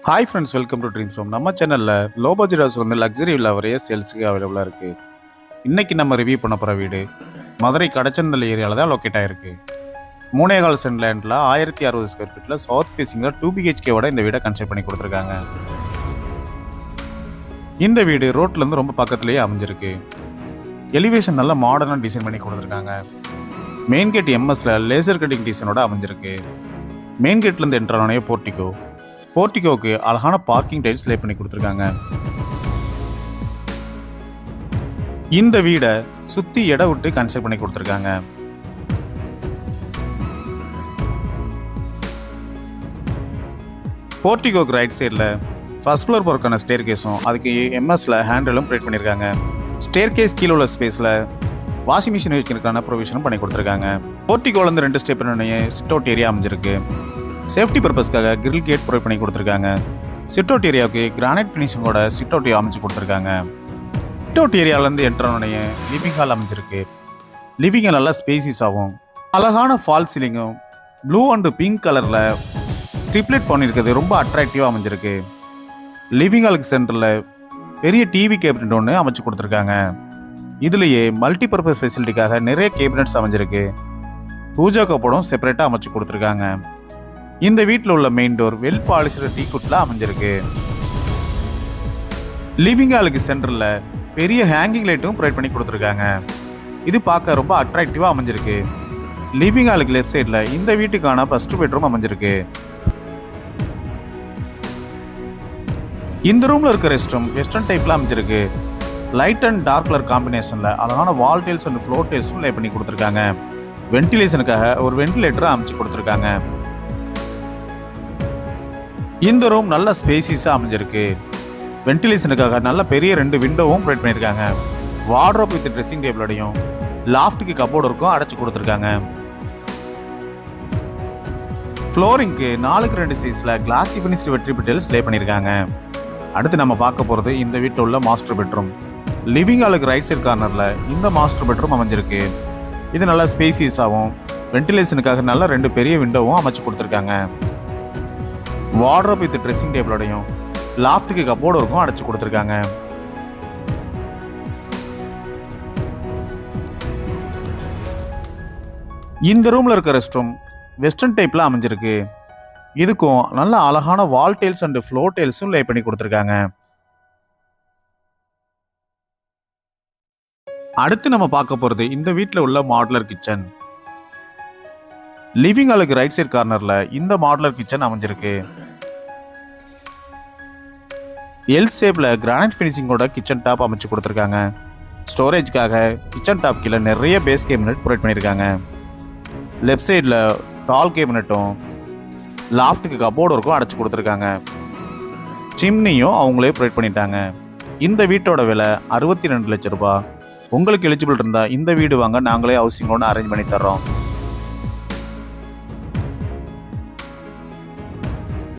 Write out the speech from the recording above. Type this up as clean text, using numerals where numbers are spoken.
Hi friends, welcome to dreams home. நம்ம சேனலில் low budget house வந்து லக்ஸரி வில்லாவரையே சேல்ஸுக்கு அவைலபிளாக இருக்குது. இன்றைக்கி நம்ம ரிவ்யூ பண்ண போகிற வீடு மதுரை கடச்சந்தல் ஏரியாவில் தான் லொக்கேட் ஆகிருக்கு. 3.25 சென்ட் லேண்டில் 1060 ஸ்கொயர் ஃபீட்டில் சவுத் ஃபேஸிங்கில் 2 BHKவோட இந்த வீடை கன்ஸ்ட்ரக்ட் பண்ணி கொடுத்துருக்காங்க. இந்த வீடு ரோட்லேருந்து ரொம்ப பக்கத்துலேயே அமைஞ்சிருக்கு. எலிவேஷன் நல்லா மாடர்னாக டிசைன் பண்ணி கொடுத்துருக்காங்க. மெயின் கேட் எம்எஸ்ல லேசர் கட்டிங் டிசைனோட அமைஞ்சிருக்கு. மெயின் கேட்லேருந்து என்ட்ரானே போர்ட்டிகோவுக்கு அழகான பார்க்கிங் டைல்ஸ் லே பண்ணி கொடுத்துருக்காங்க. இந்த வீடை சுற்றி இடம் விட்டு கன்ஸ்ட்ரக்ட் பண்ணி கொடுத்துருக்காங்க. போர்ட்டிகோக்கு ரைட் சைடில் ஃபர்ஸ்ட் ஃப்ளோர் போகிறதுக்கான ஸ்டேர் கேஸும் அதுக்கு எம்எஸ்ல ஹேண்டிலும் ப்ரொவைட் பண்ணியிருக்காங்க. ஸ்டேர் கேஸ் கீழே உள்ள ஸ்பேஸில் வாஷிங் மிஷின் வைக்கிறதுக்கான ப்ரொவிஷனும் பண்ணி கொடுத்துருக்காங்க. போர்ட்டிகோலேருந்து 2 ஸ்டெப் சிட் அவுட் ஏரியா அமைஞ்சிருக்கு. சேஃப்டி பர்பஸ்க்காக கிரில் கேட் ப்ரொவைட் பண்ணி கொடுத்துருக்காங்க. சிட் அவுட் ஏரியாவுக்கு கிரானைட் ஃபினிஷிங்கோட சிட் அவுட் அமைச்சு கொடுத்துருக்காங்க. சிட் அவுட் ஏரியாவிலேருந்து என்ட்ரானோடைய லிவிங் ஹால் அமைஞ்சிருக்கு. லிவிங் ஹால் நல்லா ஸ்பேசிஸ் ஆகும். அழகான ஃபால் சீலிங்கும் ப்ளூ அண்ட் பிங்க் கலரில் ஸ்ட்ரிப்லைட் பண்ணியிருக்கிறது ரொம்ப அட்ராக்டிவாக அமைஞ்சிருக்கு. லிவிங் ஹாலுக்கு சென்டரில் பெரிய டிவி கேபினட் ஒன்று அமைச்சு கொடுத்துருக்காங்க. இதுலேயே மல்டி பர்பஸ் ஃபெசிலிட்டிக்காக நிறைய கேபினட்ஸ் அமைஞ்சிருக்கு. பூஜா கப்போடும் செப்பரேட்டாக அமைச்சு கொடுத்துருக்காங்க. இந்த வீட்டில் உள்ள மெயின் டோர் வெல் பாலிஷ்டு டீக்குட்ல அமைஞ்சிருக்கு. லிவிங் ஹாலுக்கு சென்டரில் பெரிய ஹேங்கிங் லைட்டும் ப்ரொவைட் பண்ணி கொடுத்துருக்காங்க. இது பார்க்க ரொம்ப அட்ராக்டிவாக அமைஞ்சிருக்கு. லிவிங் ஹாலுக்கு லெஃப்ட் சைடில் இந்த வீட்டுக்கான ஃபர்ஸ்ட் பெட்ரூம் அமைஞ்சிருக்கு. இந்த ரூமில் இருக்க ரெஸ்ட் ரூம் வெஸ்டர்ன் டைப்பில் அமைஞ்சிருக்கு. லைட் அண்ட் டார்க் கலர் காம்பினேஷனில் அழகான வால் டைல்ஸ் அண்ட் ஃப்ளோர் டைல்ஸும் லே பண்ணி கொடுத்துருக்காங்க. வென்டிலேஷனுக்காக ஒரு வென்டிலேட்டரை அமைச்சு கொடுத்துருக்காங்க. இந்த ரூம் நல்ல ஸ்பேசிஸாக அமைஞ்சிருக்கு. வென்டிலேஷனுக்காக நல்ல பெரிய 2 விண்டோவும் ப்ரொவைட் பண்ணியிருக்காங்க. வார்ட்ரோப் வித் ட்ரெஸ்ஸிங் டேபிளோடையும் லாஃப்ட்டுக்கு கப்போர்டுக்கும் அடைச்சி கொடுத்துருக்காங்க. ஃப்ளோரிங்க்கு 4x2 சைஸில் கிளாசி ஃபினிஷ்டு வெட்ரி டைல்ஸ் லே பண்ணியிருக்காங்க. அடுத்து நம்ம பார்க்க போகிறது இந்த வீட்டில் உள்ள மாஸ்டர் பெட்ரூம். லிவிங் ஹாலுக்கு ரைட் சைட் கார்னரில் இந்த மாஸ்டர் பெட்ரூம் அமைஞ்சிருக்கு. இது நல்லா ஸ்பேசியஸாகவும் வென்டிலேஷனுக்காக நல்ல 2 பெரிய விண்டோவும் அமைச்சு கொடுத்துருக்காங்க. வார்ட்ரோப் வித் ட்ரெஸ்ஸிங் டேபிளோடையும் லாஃப்ட்டுக்கு கப்போர்டுக்கும் அடைச்சு கொடுத்துருக்காங்க. இந்த ரூம்ல இருக்க ரெஸ்ட் ரூம் வெஸ்டர்ன் டைப்ல அமைஞ்சிருக்கு. இதுக்கும் நல்ல அழகான வால் டைல்ஸ் அண்ட் ஃப்ளோர் டைல்ஸும் லே பண்ணி கொடுத்துருக்காங்க. அடுத்து நம்ம பார்க்க போறது இந்த வீட்டில் உள்ள மாடுலர் கிச்சன். லிவிங் ஹாலுக்கு ரைட் சைட் கார்னர்ல இந்த மாடுலர் கிச்சன் அமைஞ்சிருக்கு. எல் ஷேப்ல கிரானைட் ஃபினிஷிங்கோட கிச்சன் டாப் அமைச்சு கொடுத்துருக்காங்க. ஸ்டோரேஜ்க்காக கிச்சன் டாப் கீழே நிறைய பேஸ் கேபினட் ப்ரொவைட் பண்ணியிருக்காங்க. லெஃப்ட் சைடில் டால் கேபினட்டும் லாஃப்ட்டுக்கு கப்போர்டுக்கும் அடைச்சி கொடுத்துருக்காங்க. சிம்னியும் அவங்களே ப்ரொவைட் பண்ணிட்டாங்க. இந்த வீட்டோட விலை 62 லட்சம் ரூபாய். உங்களுக்கு எலிஜிபிள் இருந்தால் இந்த வீடு வாங்க நாங்களே ஹவுசிங் லோன் அரேஞ்ச் பண்ணி தர்றோம்.